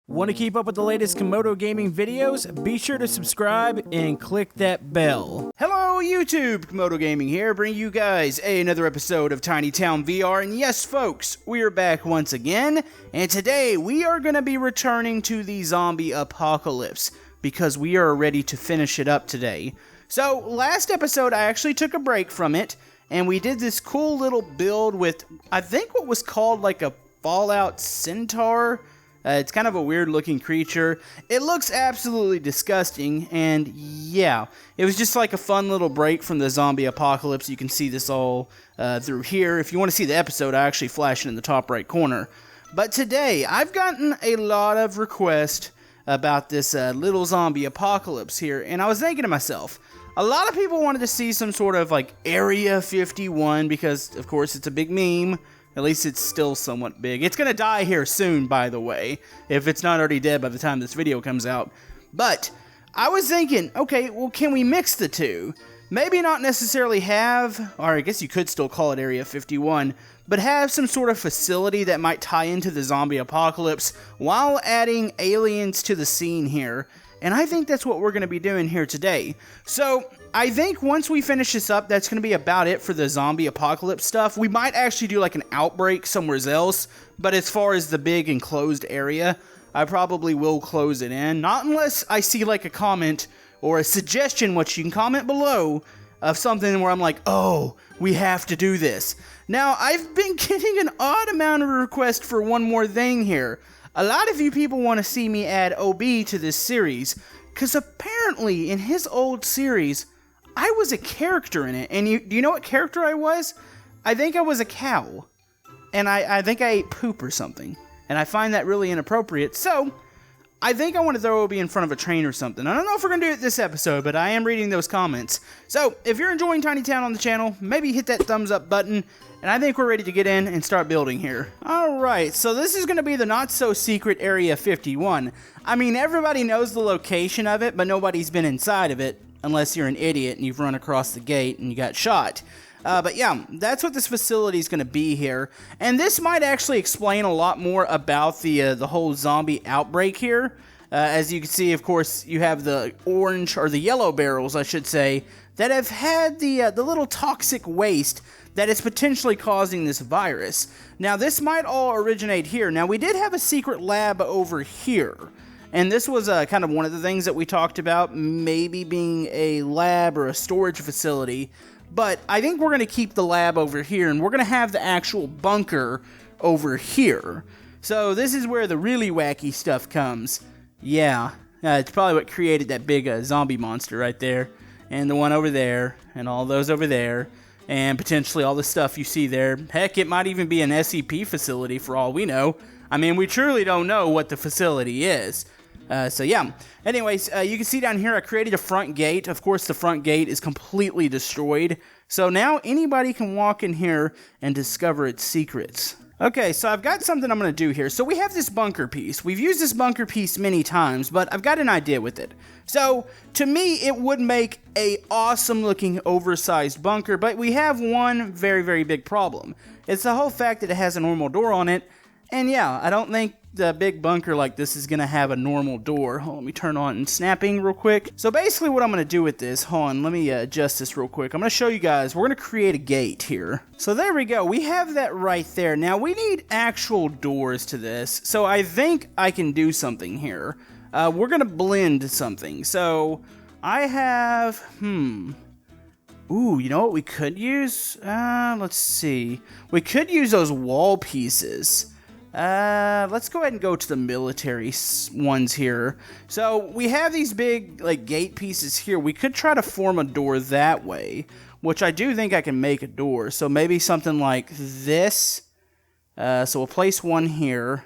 Want to keep up with the latest Camodo gaming videos? Be sure to subscribe and click that bell. Hello YouTube, Camodo Gaming here, bringing you guys another episode of Tiny Town VR. And yes folks, we are back once again, and today we are going to be returning to the zombie apocalypse, because we are ready to finish it up today. So last episode I actually took a break from it, and we did this cool little build with, I think what was called like a Fallout Centaur. It's kind of a weird looking creature. It looks absolutely disgusting, and yeah, it was just like a fun little break from the zombie apocalypse. You can see this all through here. If you want to see the episode, I actually flash it in the top right corner. But today, I've gotten a lot of requests about this little zombie apocalypse here, and I was thinking to myself, a lot of people wanted to see some sort of like Area 51 because, of course, it's a big meme. At least it's still somewhat big. It's going to die here soon, by the way, if it's not already dead by the time this video comes out. But I was thinking, okay, well, can we mix the two? Maybe not necessarily have, or I guess you could still call it Area 51, but have some sort of facility that might tie into the zombie apocalypse while adding aliens to the scene here. And I think that's what we're going to be doing here today. So I think once we finish this up, that's going to be about it for the zombie apocalypse stuff. We might actually do like an outbreak somewhere else, but as far as the big enclosed area, I probably will close it in. Not unless I see like a comment or a suggestion, which you can comment below, of something where I'm like, oh, we have to do this. Now, I've been getting an odd amount of requests for one more thing here. A lot of you people want to see me add OB to this series, because apparently in his old series, I was a character in it. And do you know what character I was? I think I was a cow. And I think I ate poop or something. And I find that really inappropriate. So I think I want to throw OB in front of a train or something. I don't know if we're going to do it this episode, but I am reading those comments. So if you're enjoying Tiny Town on the channel, maybe hit that thumbs up button. And I think we're ready to get in and start building here. Alright, so this is going to be the not-so-secret Area 51. I mean, everybody knows the location of it, but nobody's been inside of it, unless you're an idiot and you've run across the gate and you got shot. But yeah, that's what this facility is going to be here. And this might actually explain a lot more about the whole zombie outbreak here. As you can see, of course, you have the orange, or the yellow barrels, I should say, that have had the little toxic waste that is potentially causing this virus. Now, this might all originate here. Now, we did have a secret lab over here. And this was kind of one of the things that we talked about, maybe being a lab or a storage facility. But I think we're going to keep the lab over here, and we're going to have the actual bunker over here. So this is where the really wacky stuff comes. Yeah, it's probably what created that big zombie monster right there. And the one over there, and all those over there. And potentially all the stuff you see there. Heck, it might even be an SCP facility for all we know. I mean, we truly don't know what the facility is. So yeah. Anyways, you can see down here I created a front gate. Of course, the front gate is completely destroyed. So now anybody can walk in here and discover its secrets. Okay, so I've got something I'm going to do here. So we have this bunker piece. We've used this bunker piece many times, but I've got an idea with it. So, to me, it would make a awesome looking oversized bunker, but we have one very, very big problem. It's the whole fact that it has a normal door on it, and yeah, I don't think the big bunker like this is going to have a normal door. Hold on, let me turn on snapping real quick. So basically what I'm going to do with this, hold on, let me adjust this real quick. I'm going to show you guys, we're going to create a gate here. So there we go, we have that right there. Now we need actual doors to this, so I think I can do something here. We're going to blend something. So I have, ooh, you know what we could use? Let's see. We could use those wall pieces. Let's go ahead and go to the military ones here. So we have these big like gate pieces here. We could try to form a door that way, which I do think I can make a door. So maybe something like this. So we'll place one here,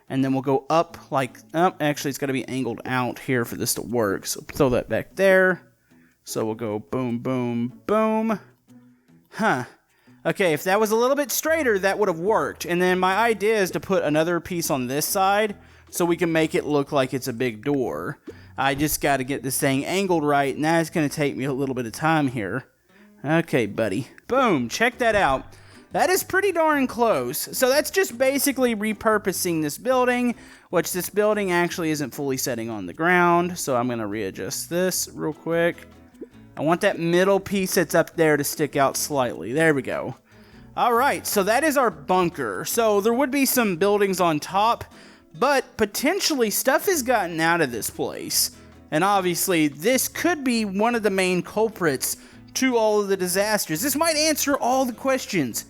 and then we'll go up like, actually it's got to be angled out here for this to work. So throw that back there. So we'll go boom, boom, boom. Huh. Okay, if that was a little bit straighter, that would have worked. And then my idea is to put another piece on this side so we can make it look like it's a big door. I just got to get this thing angled right, and that's going to take me a little bit of time here. Okay, buddy. Boom, check that out. That is pretty darn close. So that's just basically repurposing this building, which this building actually isn't fully setting on the ground. So I'm going to readjust this real quick. I want that middle piece that's up there to stick out slightly. There we go. All right, so that is our bunker. So there would be some buildings on top, but potentially stuff has gotten out of this place. And obviously, this could be one of the main culprits to all of the disasters. This might answer all the questions.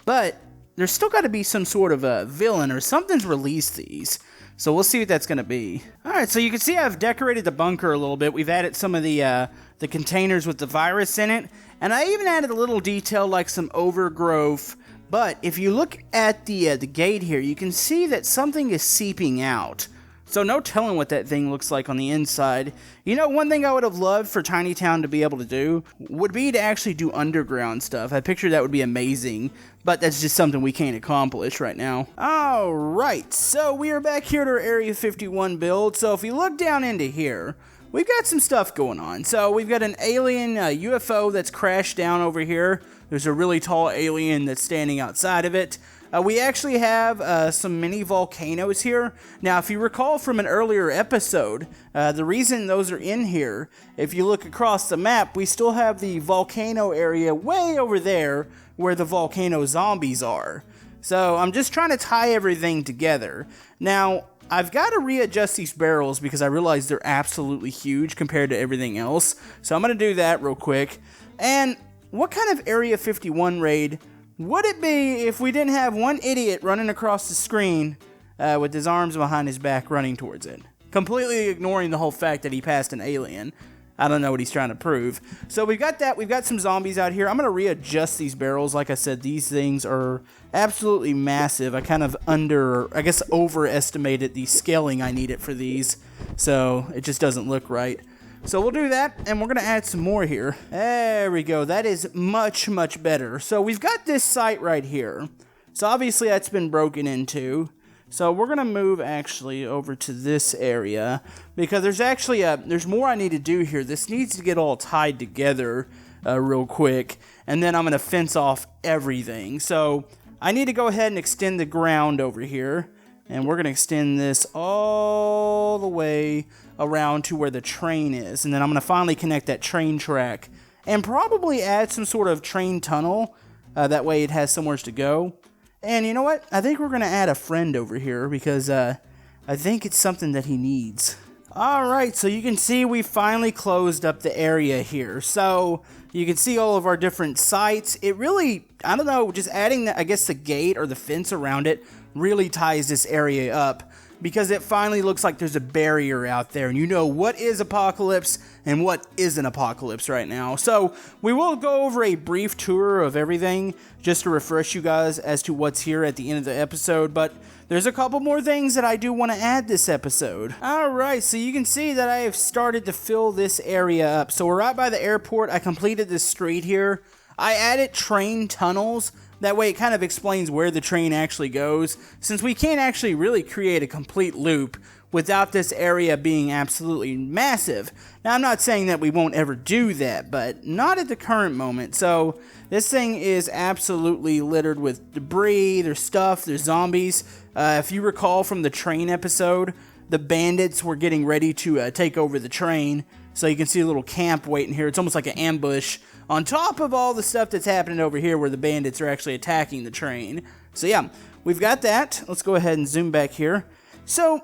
But there's still got to be some sort of a villain or something's released these. So we'll see what that's going to be. Alright, so you can see I've decorated the bunker a little bit. We've added some of the containers with the virus in it. And I even added a little detail like some overgrowth. But if you look at the gate here, you can see that something is seeping out. So no telling what that thing looks like on the inside. You know, one thing I would have loved for Tiny Town to be able to do would be to actually do underground stuff. I picture that would be amazing, but that's just something we can't accomplish right now. Alright, so we are back here to our Area 51 build. So if you look down into here, we've got some stuff going on. So we've got an alien UFO that's crashed down over here. There's a really tall alien that's standing outside of it. We actually have some mini volcanoes here. Now, if you recall from an earlier episode, the reason those are in here, if you look across the map, we still have the volcano area way over there where the volcano zombies are. So I'm just trying to tie everything together. Now, I've got to readjust these barrels because I realize they're absolutely huge compared to everything else. So I'm going to do that real quick. And what kind of Area 51 raid would it be if we didn't have one idiot running across the screen with his arms behind his back running towards it? Completely ignoring the whole fact that he passed an alien. I don't know what he's trying to prove. So we've got that. We've got some zombies out here. I'm going to readjust these barrels. Like I said, these things are absolutely massive. I kind of overestimated the scaling I needed for these. So it just doesn't look right. So we'll do that, and we're going to add some more here. There we go. That is much, much better. So we've got this site right here. So obviously that's been broken into. So we're going to move actually over to this area because there's actually there's more I need to do here. This needs to get all tied together real quick, and then I'm going to fence off everything. So I need to go ahead and extend the ground over here. And we're going to extend this all the way around to where the train is. And then I'm going to finally connect that train track. And probably add some sort of train tunnel. That way it has somewhere to go. And you know what? I think we're going to add a friend over here. Because I think it's something that he needs. Alright, so you can see we finally closed up the area here. So you can see all of our different sites. It really, I don't know, just adding, I guess, the gate or the fence around it really ties this area up because it finally looks like there's a barrier out there and you know what is apocalypse and what isn't apocalypse right now. So we will go over a brief tour of everything just to refresh you guys as to what's here at the end of the episode, but there's a couple more things that I do want to add this episode. Alright, so you can see that I have started to fill this area up. So we're right by the airport. I completed this street here. I added train tunnels. That way it kind of explains where the train actually goes, since we can't actually really create a complete loop without this area being absolutely massive. Now, I'm not saying that we won't ever do that, but not at the current moment. So this thing is absolutely littered with debris, there's stuff, there's zombies. If you recall from the train episode, the bandits were getting ready to take over the train. So you can see a little camp waiting here. It's almost like an ambush on top of all the stuff that's happening over here where the bandits are actually attacking the train. So yeah, we've got that. Let's go ahead and zoom back here. So,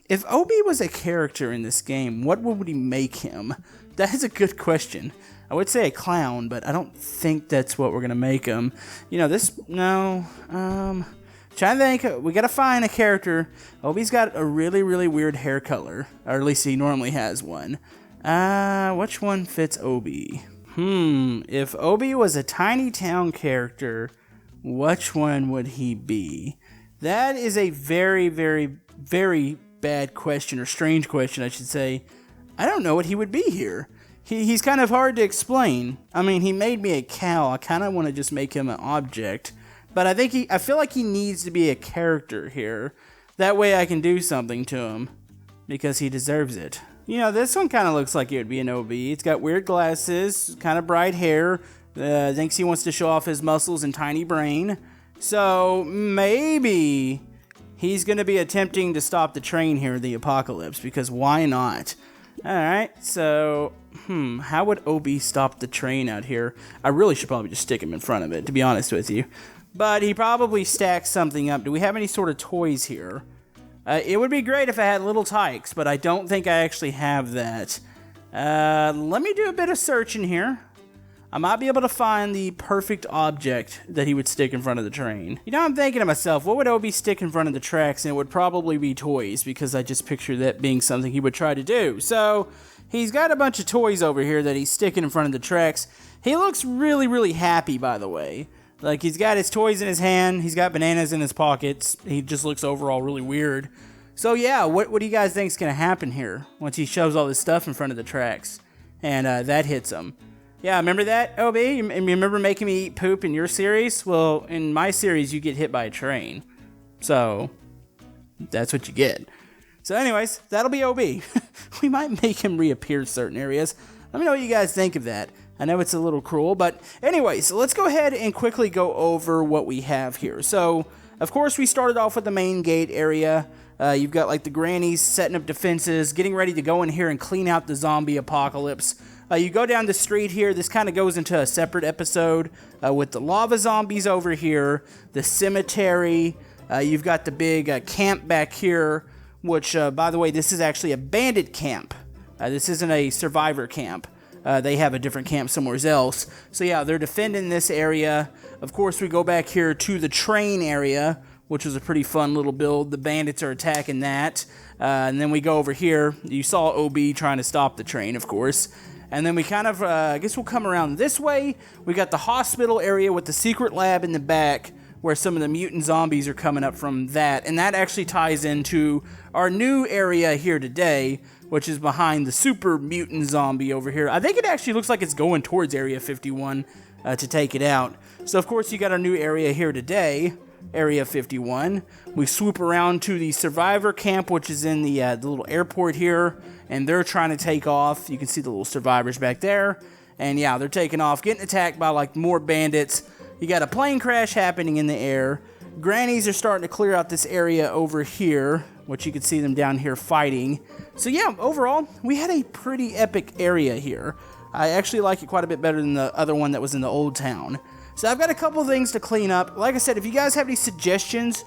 if Obi was a character in this game, what would we make him? That is a good question. I would say a clown, but I don't think that's what we're going to make him. You know, trying to think, we got to find a character. Obi's got a really, really weird hair color, or at least he normally has one. Which one fits Obi? If Obi was a Tiny Town character, which one would he be? That is a very, very, very bad question, or strange question, I should say. I don't know what he would be here. He's kind of hard to explain. I mean, he made me a cow. I kind of want to just make him an object. But I feel like he needs to be a character here. That way I can do something to him. Because he deserves it. You know, this one kind of looks like it would be an OB. It's got weird glasses, kind of bright hair, Thinks he wants to show off his muscles and tiny brain. So maybe he's going to be attempting to stop the train here in the apocalypse, because why not? Alright, so, how would OB stop the train out here? I really should probably just stick him in front of it, to be honest with you. But he probably stacks something up. Do we have any sort of toys here? It would be great if I had little tykes, but I don't think I actually have that. Let me do a bit of searching here. I might be able to find the perfect object that he would stick in front of the train. You know, I'm thinking to myself, what would OB stick in front of the tracks? And it would probably be toys, because I just picture that being something he would try to do. So, he's got a bunch of toys over here that he's sticking in front of the tracks. He looks really, really happy, by the way. Like, he's got his toys in his hand, he's got bananas in his pockets. He just looks overall really weird. So yeah, what do you guys think is going to happen here once he shoves all this stuff in front of the tracks? And that hits him. Yeah, remember that, OB? You remember making me eat poop in your series? Well, in my series, you get hit by a train. So, that's what you get. So anyways, that'll be OB. We might make him reappear in certain areas. Let me know what you guys think of that. I know it's a little cruel, but anyways, let's go ahead and quickly go over what we have here. So, of course, we started off with the main gate area. You've got like the grannies setting up defenses, getting ready to go in here and clean out the zombie apocalypse. You go down the street here. This kind of goes into a separate episode with the lava zombies over here, the cemetery. You've got the big camp back here, which, by the way, this is actually a bandit camp. This isn't a survivor camp. They have a different camp somewhere else. So yeah, they're defending this area. Of course, we go back here to the train area, which was a pretty fun little build. The bandits are attacking that. And then we go over here. You saw OB trying to stop the train, of course. And then we kind of, I guess we'll come around this way. We got the hospital area with the secret lab in the back, where some of the mutant zombies are coming up from that. And that actually ties into our new area here today, which is behind the super mutant zombie over here. I think it actually looks like it's going towards Area 51 to take it out. So, of course, you got our new area here today, Area 51. We swoop around to the survivor camp, which is in the little airport here, and they're trying to take off. You can see the little survivors back there. And, yeah, they're taking off, getting attacked by, like, more bandits. You got a plane crash happening in the air. Grannies are starting to clear out this area over here, which you can see them down here fighting. So yeah, overall, we had a pretty epic area here. I actually like it quite a bit better than the other one that was in the old town. So I've got a couple things to clean up. Like I said, if you guys have any suggestions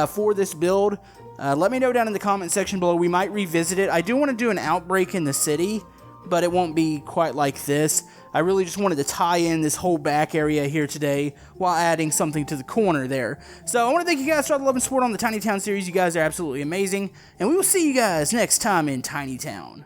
for this build, let me know down in the comment section below. We might revisit it. I do want to do an outbreak in the city, but it won't be quite like this. I really just wanted to tie in this whole back area here today while adding something to the corner there. So I want to thank you guys for all the love and support on the Tiny Town series. You guys are absolutely amazing. And we will see you guys next time in Tiny Town.